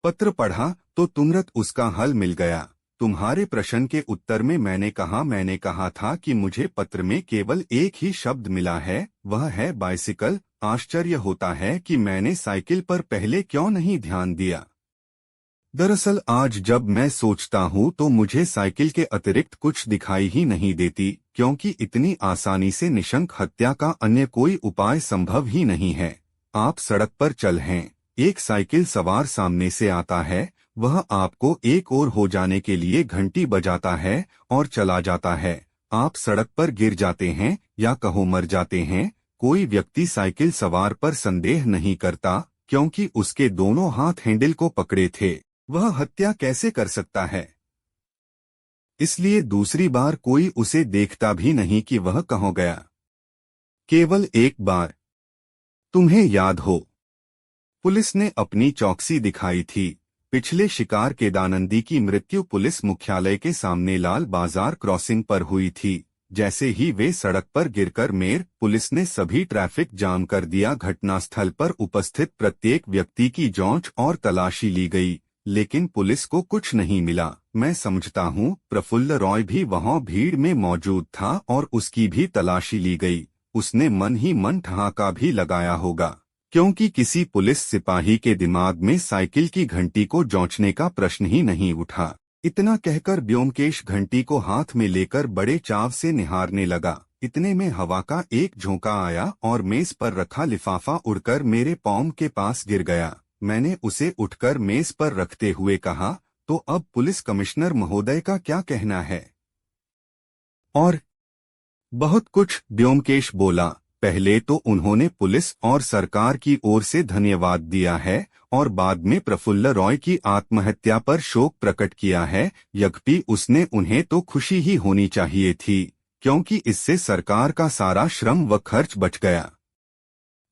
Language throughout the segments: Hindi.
पत्र पढ़ा तो तुरंत उसका हल मिल गया। तुम्हारे प्रश्न के उत्तर में मैंने कहा था कि मुझे पत्र में केवल एक ही शब्द मिला है, वह है बाइसिकल। आश्चर्य होता है कि मैंने साइकिल पर पहले क्यों नहीं ध्यान दिया। दरअसल आज जब मैं सोचता हूँ तो मुझे साइकिल के अतिरिक्त कुछ दिखाई ही नहीं देती, क्योंकि इतनी आसानी से निशंक हत्या का अन्य कोई उपाय संभव ही नहीं है। आप सड़क पर चल हैं, एक साइकिल सवार सामने से आता है, वह आपको एक ओर हो जाने के लिए घंटी बजाता है और चला जाता है। आप सड़क पर गिर जाते हैं या कहो मर जाते हैं। कोई व्यक्ति साइकिल सवार पर संदेह नहीं करता, क्योंकि उसके दोनों हाथ हैंडल को पकड़े थे। वह हत्या कैसे कर सकता है? इसलिए दूसरी बार कोई उसे देखता भी नहीं कि वह कहाँ गया। केवल एक बार, तुम्हें याद हो, पुलिस ने अपनी चौकसी दिखाई थी। पिछले शिकार केदानंदी की मृत्यु पुलिस मुख्यालय के सामने लाल बाजार क्रॉसिंग पर हुई थी। जैसे ही वे सड़क पर गिरकर पुलिस ने सभी ट्रैफिक जाम कर दिया। घटनास्थल पर उपस्थित प्रत्येक व्यक्ति की जांच और तलाशी ली गई, लेकिन पुलिस को कुछ नहीं मिला। मैं समझता हूँ प्रफुल्ल रॉय भी वहाँ भीड़ में मौजूद था और उसकी भी तलाशी ली गई। उसने मन ही मन ठहाका भी लगाया होगा, क्योंकि किसी पुलिस सिपाही के दिमाग में साइकिल की घंटी को जांचने का प्रश्न ही नहीं उठा। इतना कहकर ब्योमकेश घंटी को हाथ में लेकर बड़े चाव से निहारने लगा। इतने में हवा का एक झोंका आया और मेज पर रखा लिफाफा उड़कर मेरे पाँव के पास गिर गया। मैंने उसे उठकर मेज पर रखते हुए कहा, तो अब पुलिस कमिश्नर महोदय का क्या कहना है? और बहुत कुछ, ब्योमकेश बोला। पहले तो उन्होंने पुलिस और सरकार की ओर से धन्यवाद दिया है और बाद में प्रफुल्ल रॉय की आत्महत्या पर शोक प्रकट किया है। यद्यपि उसने उन्हें तो खुशी ही होनी चाहिए थी, क्योंकि इससे सरकार का सारा श्रम व खर्च बच गया।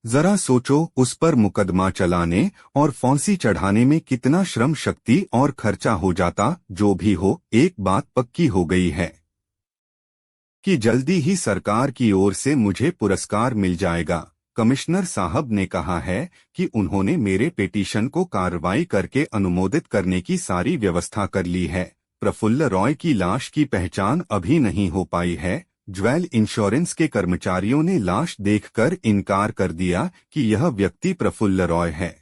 जरा सोचो, उस पर मुकदमा चलाने और फांसी चढ़ाने में कितना श्रम, शक्ति और खर्चा हो जाता। जो भी हो, एक बात पक्की हो गई है कि जल्दी ही सरकार की ओर से मुझे पुरस्कार मिल जाएगा। कमिश्नर साहब ने कहा है कि उन्होंने मेरे पिटीशन को कार्रवाई करके अनुमोदित करने की सारी व्यवस्था कर ली है। प्रफुल्ल रॉय की लाश की पहचान अभी नहीं हो पाई है। ज्वेल इंश्योरेंस के कर्मचारियों ने लाश देखकर इनकार कर दिया कि यह व्यक्ति प्रफुल्ल रॉय है।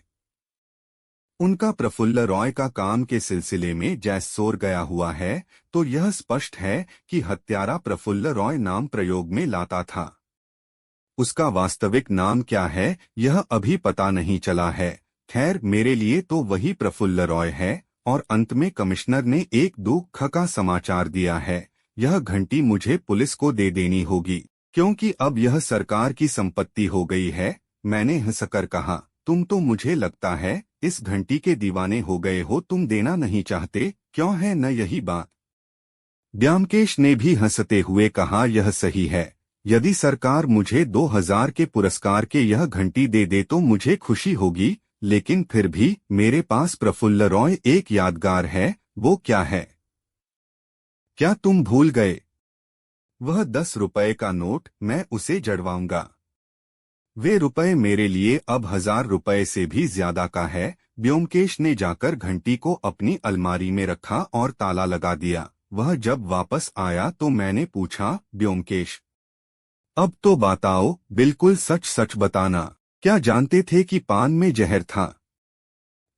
उनका प्रफुल्ल रॉय का काम के सिलसिले में जैसोर गया हुआ है, तो यह स्पष्ट है कि हत्यारा प्रफुल्ल रॉय नाम प्रयोग में लाता था। उसका वास्तविक नाम क्या है यह अभी पता नहीं चला है। खैर, मेरे लिए तो वही प्रफुल्ल रॉय है। और अंत में कमिश्नर ने एक दुख का समाचार दिया है। यह घंटी मुझे पुलिस को दे देनी होगी, क्योंकि अब यह सरकार की संपत्ति हो गई है। मैंने हंसकर कहा, तुम तो मुझे लगता है इस घंटी के दीवाने हो गए हो। तुम देना नहीं चाहते, क्यों है न यही बात? ब्योमकेश ने भी हंसते हुए कहा, यह सही है। यदि सरकार मुझे 2000 के पुरस्कार के यह घंटी दे दे तो मुझे खुशी होगी, लेकिन फिर भी मेरे पास प्रफुल्ल रॉय एक यादगार है। वो क्या है? क्या तुम भूल गए? वह 10 रुपए का नोट। मैं उसे जड़वाऊंगा। वे रुपए मेरे लिए अब 1000 रुपए से भी ज्यादा का है। ब्योमकेश ने जाकर घंटी को अपनी अलमारी में रखा और ताला लगा दिया। वह जब वापस आया तो मैंने पूछा, ब्योमकेश, अब तो बताओ, बिल्कुल सच सच बताना, क्या जानते थे कि पान में जहर था?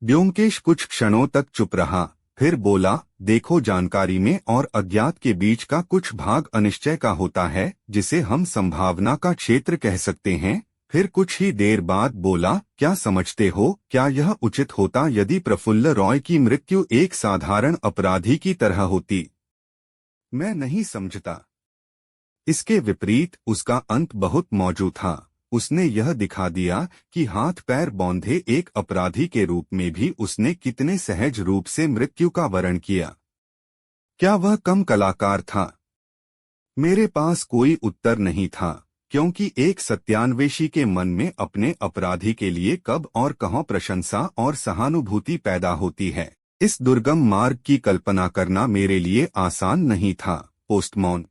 ब्योमकेश कुछ क्षणों तक चुप रहा, फिर बोला, देखो, जानकारी में और अज्ञात के बीच का कुछ भाग अनिश्चय का होता है, जिसे हम संभावना का क्षेत्र कह सकते हैं। फिर कुछ ही देर बाद बोला, क्या समझते हो, क्या यह उचित होता यदि प्रफुल्ल रॉय की मृत्यु एक साधारण अपराधी की तरह होती? मैं नहीं समझता। इसके विपरीत उसका अंत बहुत मौजू था। उसने यह दिखा दिया कि हाथ पैर बौंधे एक अपराधी के रूप में भी उसने कितने सहज रूप से मृत्यु का वरण किया। क्या वह कम कलाकार था? मेरे पास कोई उत्तर नहीं था, क्योंकि एक सत्यान्वेषी के मन में अपने अपराधी के लिए कब और कहाँ प्रशंसा और सहानुभूति पैदा होती है, इस दुर्गम मार्ग की कल्पना करना मेरे लिए आसान नहीं था। पोस्टमैन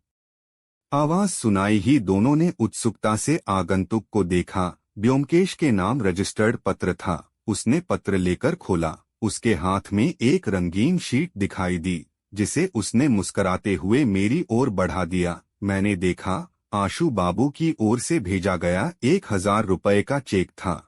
आवाज सुनाई ही दोनों ने उत्सुकता से आगंतुक को देखा। ब्योमकेश के नाम रजिस्टर्ड पत्र था। उसने पत्र लेकर खोला। उसके हाथ में एक रंगीन शीट दिखाई दी, जिसे उसने मुस्कराते हुए मेरी ओर बढ़ा दिया। मैंने देखा, आशु बाबू की ओर से भेजा गया 1,000 रुपए का चेक था।